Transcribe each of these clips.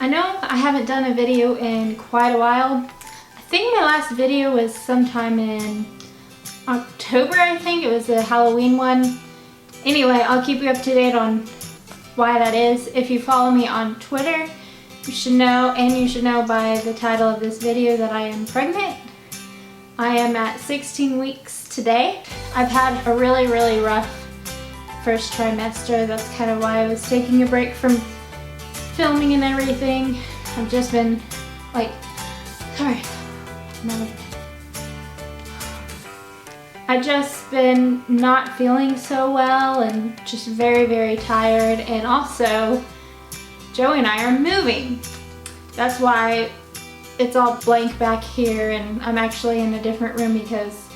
I know I haven't done a video in quite a while. I think my last video was sometime in October, I think. It was a Halloween one. Anyway, I'll keep you up to date on why that is. If you follow me on Twitter, you should know, and you should know by the title of this video, that I am pregnant. I am at 16 weeks today. I've had a really rough first trimester. That's kind of why I was taking a break from filming and everything. I've just been like, sorry, I've just been not feeling so well and just very tired, and also Joey and I are moving. That's why it's all blank back here, and I'm actually in a different room because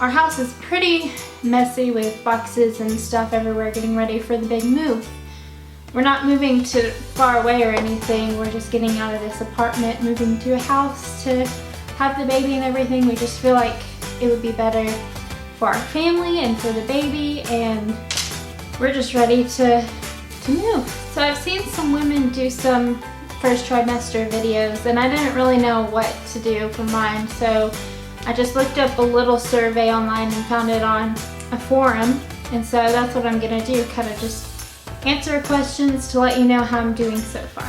our house is pretty messy with boxes and stuff everywhere, getting ready for the big move. We're not moving to far away or anything. We're just getting out of this apartment, moving to a house to have the baby and everything. We just feel like it would be better for our family and for the baby, and we're just ready to move. So I've seen some women do some first trimester videos, and I didn't really know what to do for mine, so I just looked up a little survey online and found it on a forum, and so that's what I'm gonna do, kind of just answer questions to let you know how I'm doing so far.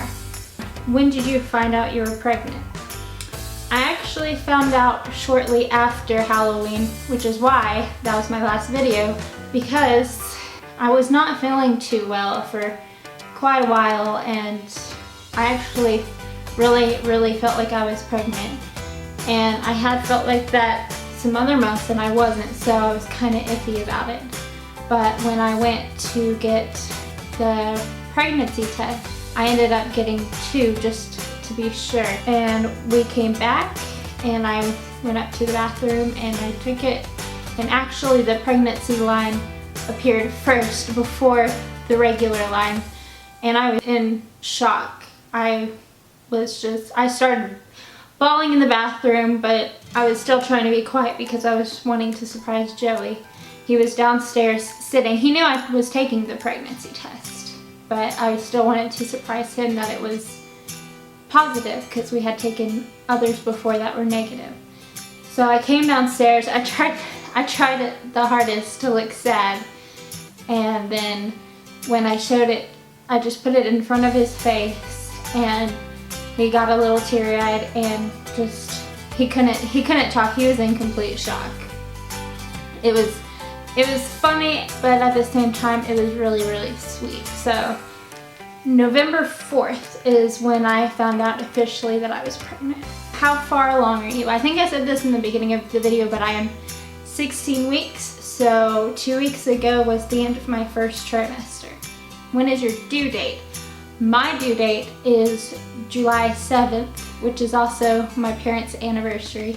When did you find out you were pregnant? I actually found out shortly after Halloween, which is why that was my last video, because I was not feeling too well for quite a while, and I actually really felt like I was pregnant. And I had felt like that some other months and I wasn't, so I was kind of iffy about it. But when I went to get the pregnancy test, I ended up getting 2 just to be sure. And we came back and I went up to the bathroom and I took it, and actually the pregnancy line appeared first before the regular line, and I was in shock. I started bawling in the bathroom, but I was still trying to be quiet because I was wanting to surprise Joey. He was downstairs sitting. He knew I was taking the pregnancy test, but I still wanted to surprise him that it was positive because we had taken others before that were negative. So I came downstairs. I tried it the hardest to look sad, and then when I showed it, I just put it in front of his face, and he got a little teary-eyed and just he couldn't talk. He was in complete shock. It was funny, but at the same time it was really sweet. So November 4th is when I found out officially that I was pregnant. How far along are you? I think I said this in the beginning of the video, but I am 16 weeks, so 2 weeks ago was the end of my first trimester. When is your due date? My due date is July 7th, which is also my parents' anniversary.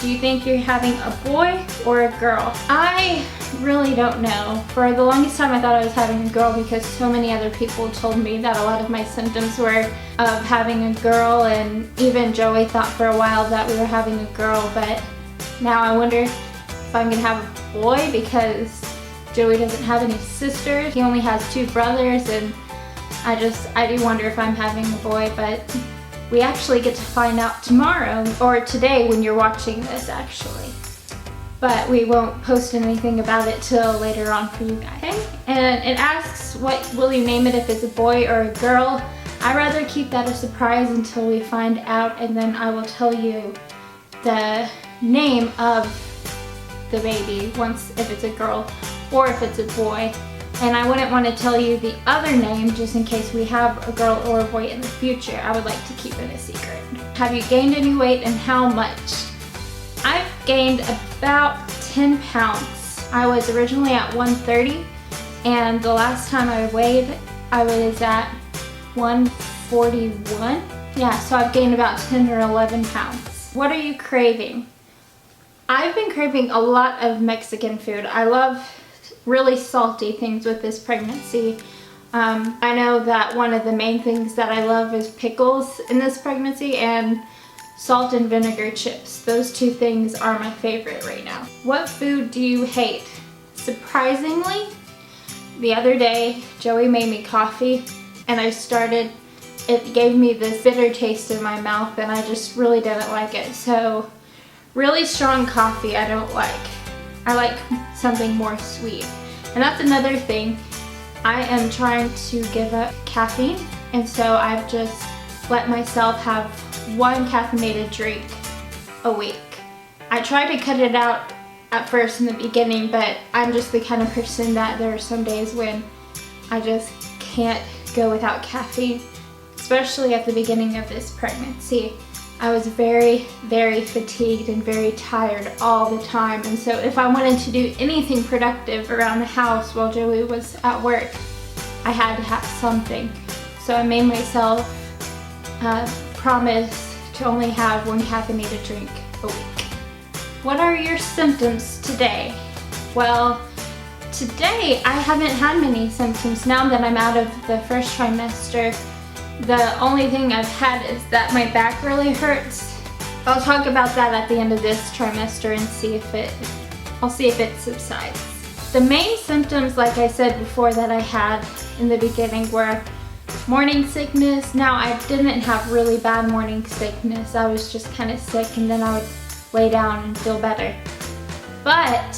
Do you think you're having a boy or a girl? I really don't know. For the longest time I thought I was having a girl because so many other people told me that a lot of my symptoms were of having a girl, and even Joey thought for a while that we were having a girl, but now I wonder if I'm gonna have a boy because Joey doesn't have any sisters. He only has 2 brothers, and I do wonder if I'm having a boy, but we actually get to find out tomorrow, or today when you're watching this actually. But we won't post anything about it till later on for you guys. Okay? And it asks, what will you name it, if it's a boy or a girl? I'd rather keep that a surprise until we find out, and then I will tell you the name of the baby if it's a girl or if it's a boy. And I wouldn't want to tell you the other name just in case we have a girl or a boy in the future. I would like to keep it a secret. Have you gained any weight, and how much? I've gained about 10 pounds. I was originally at 130, and the last time I weighed, I was at 141. Yeah, so I've gained about 10 or 11 pounds. What are you craving? I've been craving a lot of Mexican food. I love really salty things with this pregnancy. I know that one of the main things that I love is pickles in this pregnancy, and salt and vinegar chips. Those 2 things are my favorite right now. What food do you hate? Surprisingly, the other day Joey made me coffee, and I started it gave me this bitter taste in my mouth and I just really didn't like it. So really strong coffee I don't like. I like something more sweet. And that's another thing. I am trying to give up caffeine, and so I've just let myself have one caffeinated drink a week. I tried to cut it out at first in the beginning, but I'm just the kind of person that there are some days when I just can't go without caffeine, especially at the beginning of this pregnancy. I was very, very fatigued and very tired all the time, and so if I wanted to do anything productive around the house while Joey was at work, I had to have something. So I made myself promise to only have one caffeinated drink a week. What are your symptoms today? Well, today I haven't had many symptoms. Now that I'm out of the first trimester, the only thing I've had is that my back really hurts. I'll talk about that at the end of this trimester and I'll see if it subsides. The main symptoms, like I said before, that I had in the beginning were morning sickness. Now I didn't have really bad morning sickness. I was just kind of sick and then I would lay down and feel better. But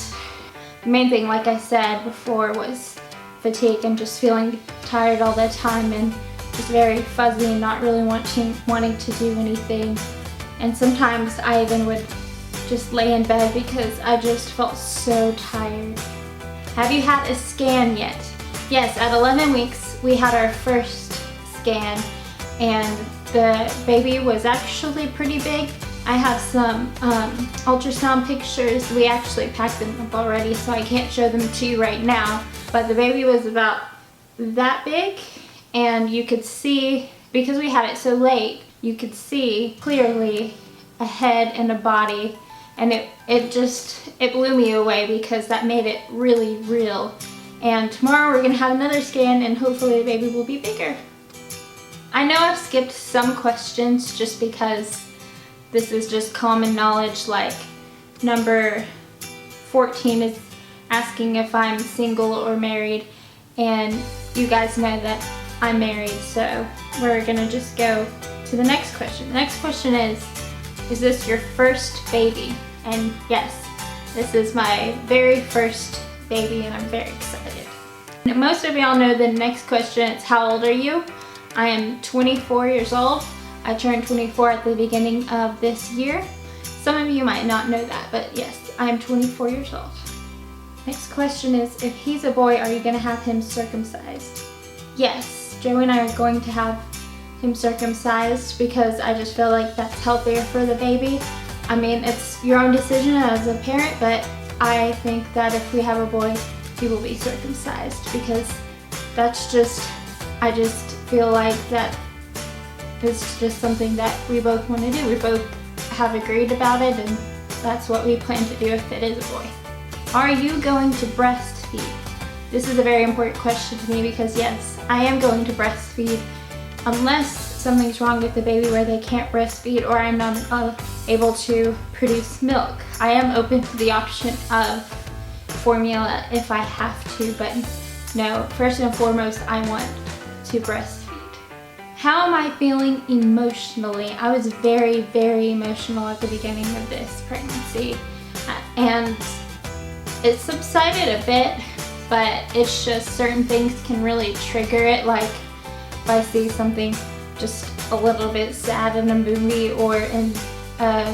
the main thing, like I said before, was fatigue and just feeling tired all the time and just very fuzzy and not really wanting to do anything. And sometimes I even would just lay in bed because I just felt so tired. Have you had a scan yet? Yes, at 11 weeks we had our first scan and the baby was actually pretty big. I have some ultrasound pictures. We actually packed them up already, so I can't show them to you right now. But the baby was about that big, and you could see, because we had it so late, you could see clearly a head and a body, and it blew me away because that made it really real. And tomorrow we're gonna have another scan and hopefully the baby will be bigger. I know I've skipped some questions just because this is just common knowledge, like number 14 is asking if I'm single or married, and you guys know that I'm married, so we're gonna just go to the next question. The next question is this your first baby? And yes, this is my very first baby and I'm very excited. Most of y'all know the next question is how old are you? I am 24 years old. I turned 24 at the beginning of this year. Some of you might not know that, but yes, I am 24 years old. Next question is, if he's a boy, are you gonna have him circumcised? Yes, Joey and I are going to have him circumcised because I just feel like that's healthier for the baby. I mean, it's your own decision as a parent, but I think that if we have a boy, he will be circumcised because I just feel like that it's just something that we both want to do. We both have agreed about it, and that's what we plan to do if it is a boy. Are you going to breastfeed? This is a very important question to me because yes, I am going to breastfeed unless something's wrong with the baby where they can't breastfeed or I'm not able to produce milk. I am open to the option of formula if I have to, but no, first and foremost, I want to breastfeed. How am I feeling emotionally? I was very, very emotional at the beginning of this pregnancy, and it subsided a bit, but it's just certain things can really trigger it, like if I see something just a little bit sad in a movie or in a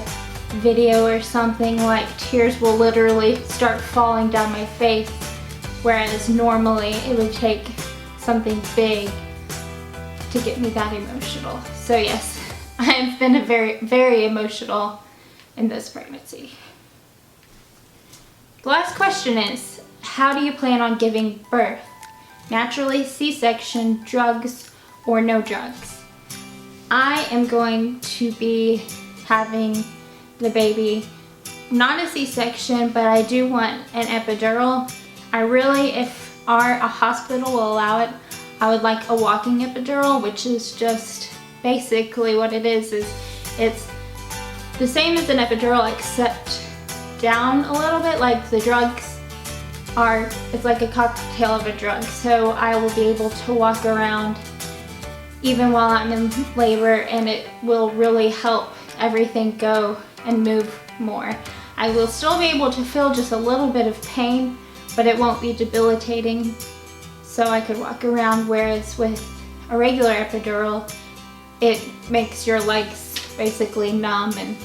video or something, like tears will literally start falling down my face, whereas normally it would take something big to get me that emotional. So yes, I've been very, very emotional in this pregnancy. The last question is, how do you plan on giving birth? Naturally, C-section, drugs, or no drugs? I am going to be having the baby, not a C-section, but I do want an epidural. I really, if a hospital will allow it, I would like a walking epidural, which is just basically what it is it's the same as an epidural except down a little bit, like the drugs it's like a cocktail of a drug. So I will be able to walk around even while I'm in labor, and it will really help everything go and move more. I will still be able to feel just a little bit of pain, but it won't be debilitating, so I could walk around, whereas with a regular epidural, it makes your legs basically numb, and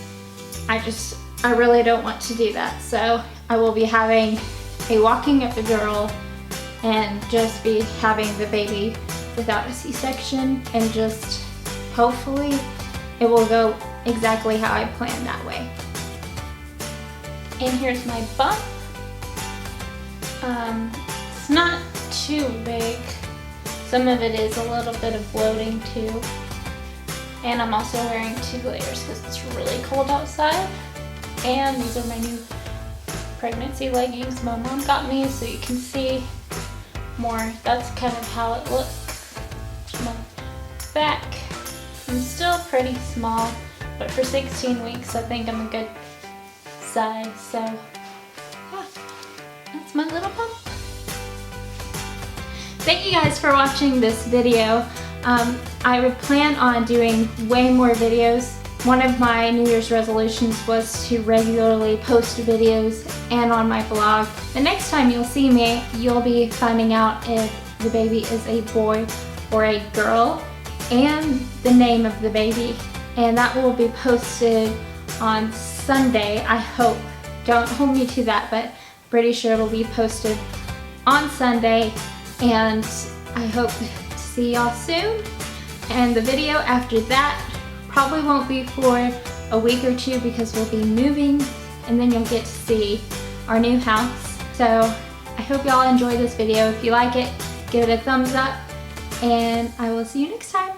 I really don't want to do that. So I will be having a walking epidural and just be having the baby without a C-section, and just hopefully it will go exactly how I planned that way. And here's my bump. It's not too big. Some of it is a little bit of bloating too. And I'm also wearing 2 layers because it's really cold outside. And these are my new pregnancy leggings my mom got me, so you can see more. That's kind of how it looks. My back, I'm still pretty small, but for 16 weeks I think I'm a good size. So yeah, that's my little bump. Thank you guys for watching this video. I would plan on doing way more videos. One of my New Year's resolutions was to regularly post videos and on my blog. The next time you'll see me, you'll be finding out if the baby is a boy or a girl and the name of the baby. And that will be posted on Sunday, I hope. Don't hold me to that, but pretty sure it'll be posted on Sunday. And I hope to see y'all soon. And the video after that probably won't be for a week or 2 because we'll be moving, and then you'll get to see our new house. So I hope y'all enjoy this video. If you like it, give it a thumbs up, and I will see you next time.